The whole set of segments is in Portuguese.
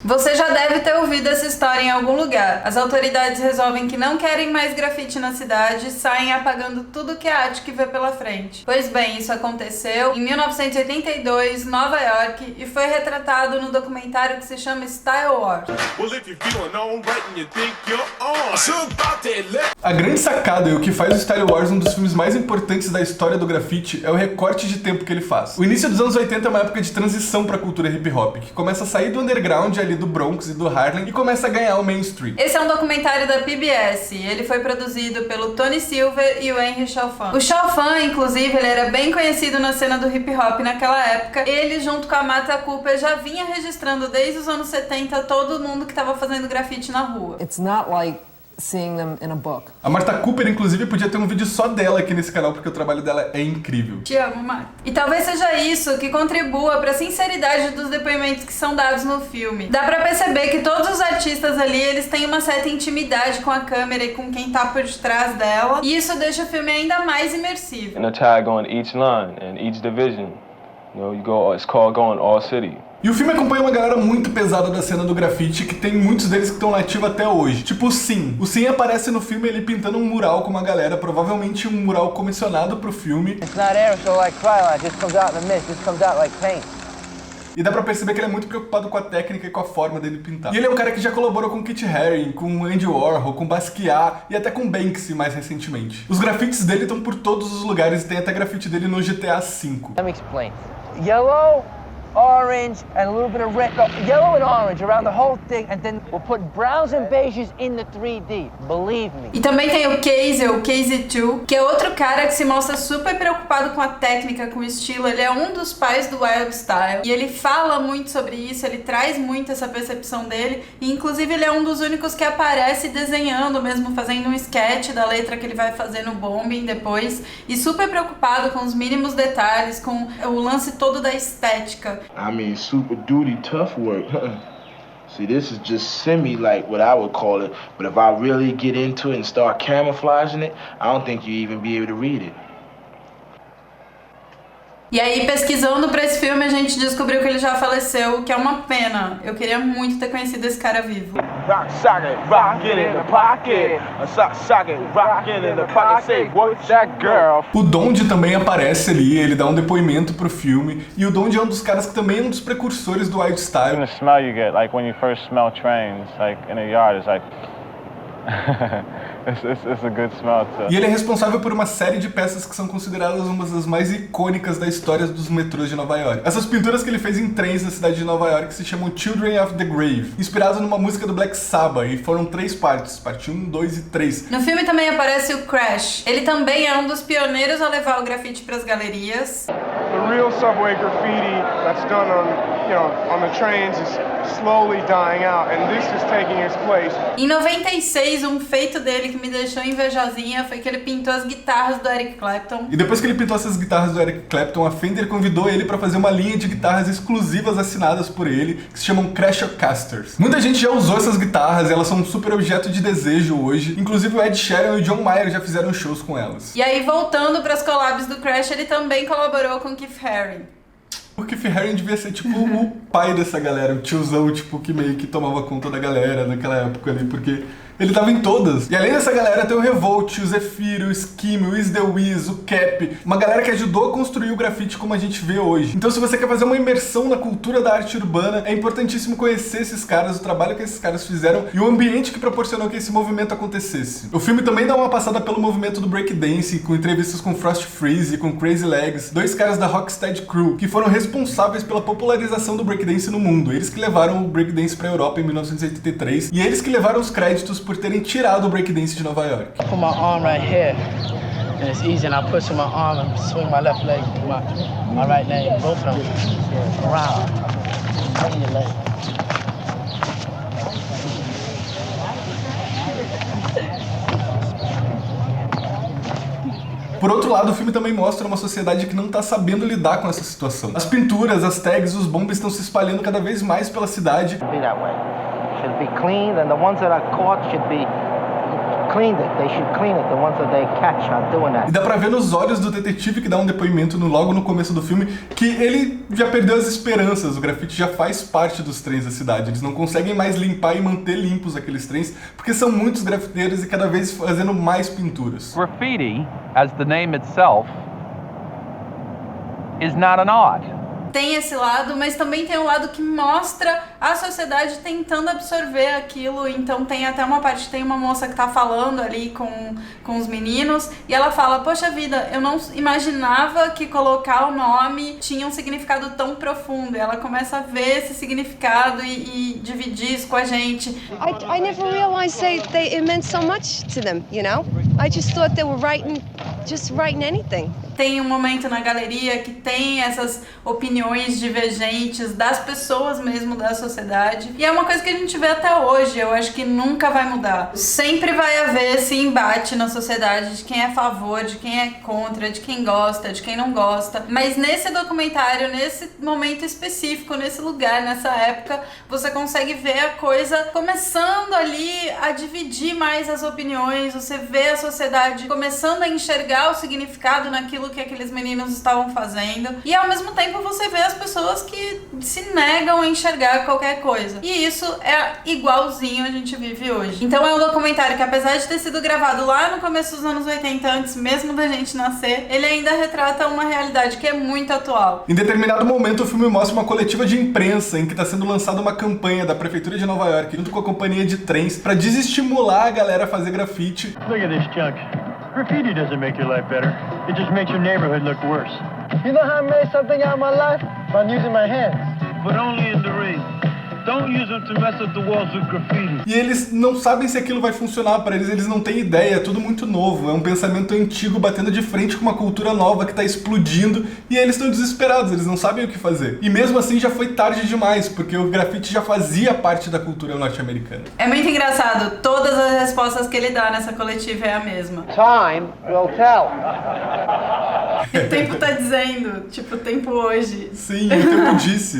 Você já deve ter ouvido essa história em algum lugar. As autoridades resolvem que não querem mais grafite na cidade e saem apagando tudo que a Attic vê pela frente. Pois bem, isso aconteceu em 1982, Nova York, e foi retratado no documentário que se chama Style Wars. A grande sacada e o que faz o Style Wars um dos filmes mais importantes da história do grafite é o recorte de tempo que ele faz. O início dos anos 80 é uma época de transição para a cultura hip hop, que começa a sair do underground ali do Bronx e do Harlem e começa a ganhar o mainstream. Esse é um documentário da PBS, ele foi produzido pelo Tony Silver e o Henry Chalfant. O Chalfant, inclusive, ele era bem conhecido na cena do hip hop naquela época. Ele, junto com a Martha Cooper, já vinha registrando desde os anos 70 todo mundo que estava fazendo grafite na rua. It's not like seeing them in a book. A Martha Cooper, inclusive, podia ter um vídeo só dela aqui nesse canal, porque o trabalho dela é incrível. Te amo, Martha. E talvez seja isso que contribua para a sinceridade dos depoimentos que são dados no filme. Dá pra perceber que todos os artistas ali, eles têm uma certa intimidade com a câmera e com quem tá por detrás dela, e isso deixa o filme ainda mais imersivo. And a tag on each line and each division. You know, it's called going all city. E o filme acompanha uma galera muito pesada da cena do grafite, que tem muitos deles que estão nativos até hoje. Tipo o Sim. O Sim aparece no filme ele pintando um mural com uma galera, provavelmente um mural comissionado pro filme. It's not aerosol like Twilight, just comes out in the mist, just comes out like paint. E dá pra perceber que ele é muito preocupado com a técnica e com a forma dele pintar. E ele é um cara que já colaborou com Kit Haring, com Andy Warhol, com Basquiat e até com Banksy mais recentemente. Os grafites dele estão por todos os lugares e tem até grafite dele no GTA V. Let me explain. Yellow, orange, and a little bit of red. No, yellow and orange around the whole thing, and then we'll put browns and beiges in the 3D. Believe me. E também tem o Casey 2, que é outro cara que se mostra super preocupado com a técnica, com o estilo. Ele é um dos pais do Wild Style e ele fala muito sobre isso, ele traz muito essa percepção dele. E inclusive ele é um dos únicos que aparece desenhando mesmo, fazendo um sketch da letra que ele vai fazer no Bombing depois. E super preocupado com os mínimos detalhes, com o lance todo da estética. I mean, super duty tough work. See, this is just semi like what I would call it, but if I really get into it and start camouflaging it, I don't think you even be able to read it. E aí, pesquisando pra esse filme, a gente descobriu que ele já faleceu, o que é uma pena. Eu queria muito ter conhecido esse cara vivo. Rock socket, rockin' in the pocket. A sock socket, rockin' in the pocket. Say, what's that girl? O Donde também aparece ali, ele dá um depoimento pro filme. E o Donde é um dos caras que também é um dos precursores do Wild Style. Even the smell you get, like when you first smell trains, like in a yard, it's like... it's a good smell too. E ele é responsável por uma série de peças que são consideradas uma das mais icônicas da história dos metrôs de Nova York. Essas pinturas que ele fez em trens na cidade de Nova York se chamam Children of the Grave, inspirado numa música do Black Sabbath, e foram 3 partes, parte 1, 2 e 3. No filme também aparece o Crash. Ele também é um dos pioneiros a levar o grafite para as galerias. The real subway graffiti that's done on the trains is slowly dying out, and this is taking its place. Em 96, um feito dele que me deixou invejosinha foi que ele pintou as guitarras do Eric Clapton. E depois que ele pintou essas guitarras do Eric Clapton, a Fender convidou ele para fazer uma linha de guitarras exclusivas assinadas por ele, que se chamam Crashocasters. Muita gente já usou essas guitarras, elas são um super objeto de desejo hoje. Inclusive o Ed Sheeran e o John Mayer já fizeram shows com elas. E aí, voltando para as collabs do Crash, ele também colaborou com Keith Haring. O Keith Haring devia ser tipo o pai dessa galera, o tiozão tipo que meio que tomava conta da galera naquela época ali, porque ele tava em todas. E além dessa galera tem o Revolt, o Zephyr, o Skim, o Is The Wiz, o Cap. Uma galera que ajudou a construir o grafite como a gente vê hoje. Então se você quer fazer uma imersão na cultura da arte urbana, é importantíssimo conhecer esses caras, o trabalho que esses caras fizeram e o ambiente que proporcionou que esse movimento acontecesse. O filme também dá uma passada pelo movimento do breakdance, com entrevistas com Frost Freeze e com Crazy Legs, 2 caras da Rocksteady Crew, que foram responsáveis pela popularização do breakdance no mundo. Eles que levaram o breakdance pra Europa em 1983 e eles que levaram os créditos por terem tirado o breakdance de Nova York. I put my arm right here, and it's easy, and I push my arm and swing my left leg to my right leg, both of them around. Bring your leg. Por outro lado, o filme também mostra uma sociedade que não está sabendo lidar com essa situação. As pinturas, as tags, os bombes estão se espalhando cada vez mais pela cidade. Be that way. Should be clean, and the ones that are caught should be cleaned it. They should clean it. The ones that they catch are doing that. E dá pra ver nos olhos do detetive que dá um depoimento logo no começo do filme que ele já perdeu as esperanças. O grafite já faz parte dos trens da cidade. Eles não conseguem mais limpar e manter limpos aqueles trens porque são muitos grafiteiros e cada vez fazendo mais pinturas. Graffiti, as the name itself, is not an art. Tem esse lado, mas também tem um lado que mostra a sociedade tentando absorver aquilo. Então tem até uma parte, tem uma moça que tá falando ali com os meninos e ela fala, poxa vida, eu não imaginava que colocar o nome tinha um significado tão profundo. E ela começa a ver esse significado e dividir isso com a gente. I never realized it meant so much to them, you know? I just thought they were writing anything. Tem um momento na galeria que tem essas opiniões divergentes das pessoas mesmo da sociedade. E é uma coisa que a gente vê até hoje, eu acho que nunca vai mudar. Sempre vai haver esse embate na sociedade de quem é a favor, de quem é contra, de quem gosta, de quem não gosta. Mas nesse documentário, nesse momento específico, nesse lugar, nessa época, você consegue ver a coisa começando ali a dividir mais as opiniões, você vê a sociedade começando a enxergar o significado naquilo que aqueles meninos estavam fazendo e ao mesmo tempo você vê as pessoas que se negam a enxergar qualquer coisa e isso é igualzinho a gente vive hoje. Então é um documentário que apesar de ter sido gravado lá no começo dos anos 80, antes mesmo da gente nascer, ele ainda retrata uma realidade que é muito atual. Em determinado momento o filme mostra uma coletiva de imprensa em que está sendo lançada uma campanha da Prefeitura de Nova York junto com a companhia de trens para desestimular a galera a fazer grafite. Look at this junk. Graffiti doesn't make your life better. It just makes your neighborhood look worse. You know how I made something out of my life? By using my hands. But only in the rain. Don't use them to mess up the walls with graffiti. E eles não sabem se aquilo vai funcionar para eles não têm ideia, é tudo muito novo, é um pensamento antigo batendo de frente com uma cultura nova que tá explodindo e eles estão desesperados, eles não sabem o que fazer. E mesmo assim já foi tarde demais, porque o grafite já fazia parte da cultura norte-americana. É muito engraçado, todas as respostas que ele dá nessa coletiva é a mesma. Time will tell. O tempo tá dizendo, tipo, o tempo hoje. Sim,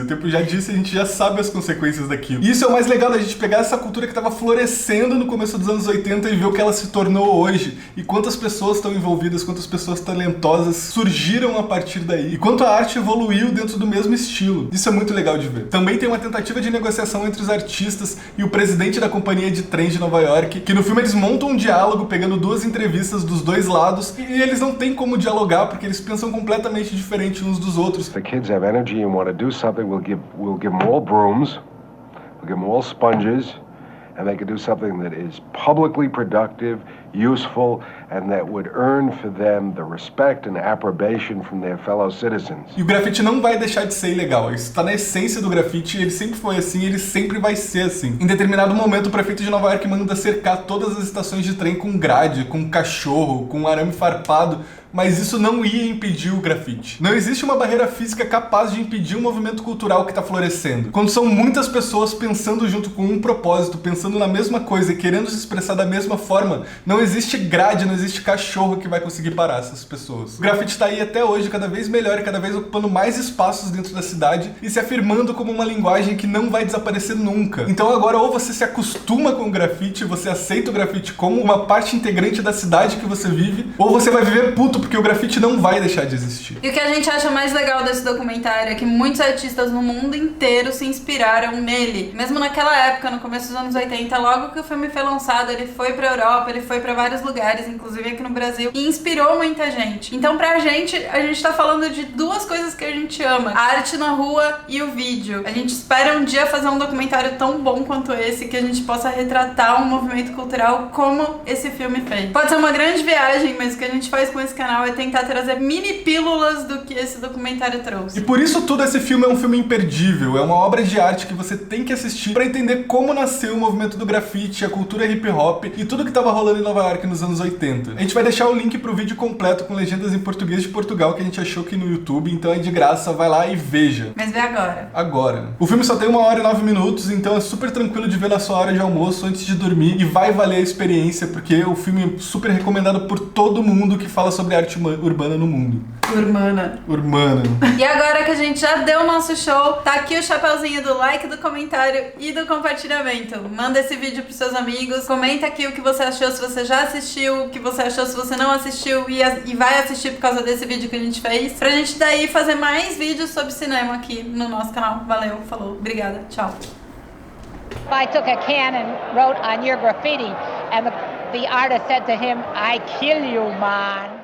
o tempo já disse, a gente já sabe as consequências daquilo. E isso é o mais legal da gente pegar essa cultura que estava florescendo no começo dos anos 80 e ver o que ela se tornou hoje. E quantas pessoas estão envolvidas, quantas pessoas talentosas surgiram a partir daí. E quanto a arte evoluiu dentro do mesmo estilo. Isso é muito legal de ver. Também tem uma tentativa de negociação entre os artistas e o presidente da companhia de trens de Nova York, que no filme eles montam um diálogo pegando duas entrevistas dos dois lados e eles não têm como dialogar porque eles pensam completamente diferente uns dos outros. The kids have energy and want to do something, we'll give them all brooms. We'll give them all sponges, and they can do something that is publicly productive, useful, and that would earn for them the respect and approbation from their fellow citizens. E o grafite não vai deixar de ser ilegal. Isso está na essência do grafite, ele sempre foi assim, ele sempre vai ser assim. Em determinado momento, o prefeito de Nova York manda cercar todas as estações de trem com grade, com cachorro, com arame farpado, mas isso não ia impedir o grafite. Não existe uma barreira física capaz de impedir um movimento cultural que está florescendo. Quando são muitas pessoas pensando junto com um propósito, pensando na mesma coisa e querendo se expressar da mesma forma, não existe grade, não existe cachorro que vai conseguir parar essas pessoas. O grafite está aí até hoje, cada vez melhor e cada vez ocupando mais espaços dentro da cidade e se afirmando como uma linguagem que não vai desaparecer nunca. Então agora ou você se acostuma com o grafite, você aceita o grafite como uma parte integrante da cidade que você vive, ou você vai viver puto porque o grafite não vai deixar de existir. E o que a gente acha mais legal desse documentário é que muitos artistas no mundo inteiro se inspiraram nele. Mesmo naquela época, no começo dos anos 80, logo que o filme foi lançado, ele foi pra Europa, ele foi pra vários lugares, inclusive aqui no Brasil, e inspirou muita gente. Então pra gente, a gente tá falando de duas coisas que a gente ama: a arte na rua e o vídeo. A gente espera um dia fazer um documentário tão bom quanto esse, que a gente possa retratar um movimento cultural como esse filme fez. Pode ser uma grande viagem, mas o que a gente faz com esse canal é tentar trazer mini pílulas do que esse documentário trouxe. E por isso tudo, esse filme é um filme imperdível, é uma obra de arte que você tem que assistir pra entender como nasceu o movimento do grafite, a cultura hip hop e tudo que tava rolando em Nova York nos anos 80. A gente vai deixar o link pro vídeo completo com legendas em português de Portugal que a gente achou aqui no YouTube, então é de graça, vai lá e veja. Mas vê agora. Agora. O filme só tem 1 hora e 9 minutos, então é super tranquilo de ver na sua hora de almoço antes de dormir e vai valer a experiência porque o filme é super recomendado por todo mundo que fala sobre arte urbana no mundo. Urmana. E agora que a gente já deu o nosso show, tá aqui o chapeuzinho do like, do comentário e do compartilhamento. Manda esse vídeo pros seus amigos, comenta aqui o que você achou, se você já assistiu, o que você achou se você não assistiu e vai assistir por causa desse vídeo que a gente fez, pra gente daí fazer mais vídeos sobre cinema aqui no nosso canal. Valeu, falou, obrigada, tchau. I took a can and wrote on your graffiti, and the artist said to him, "I kill you, man."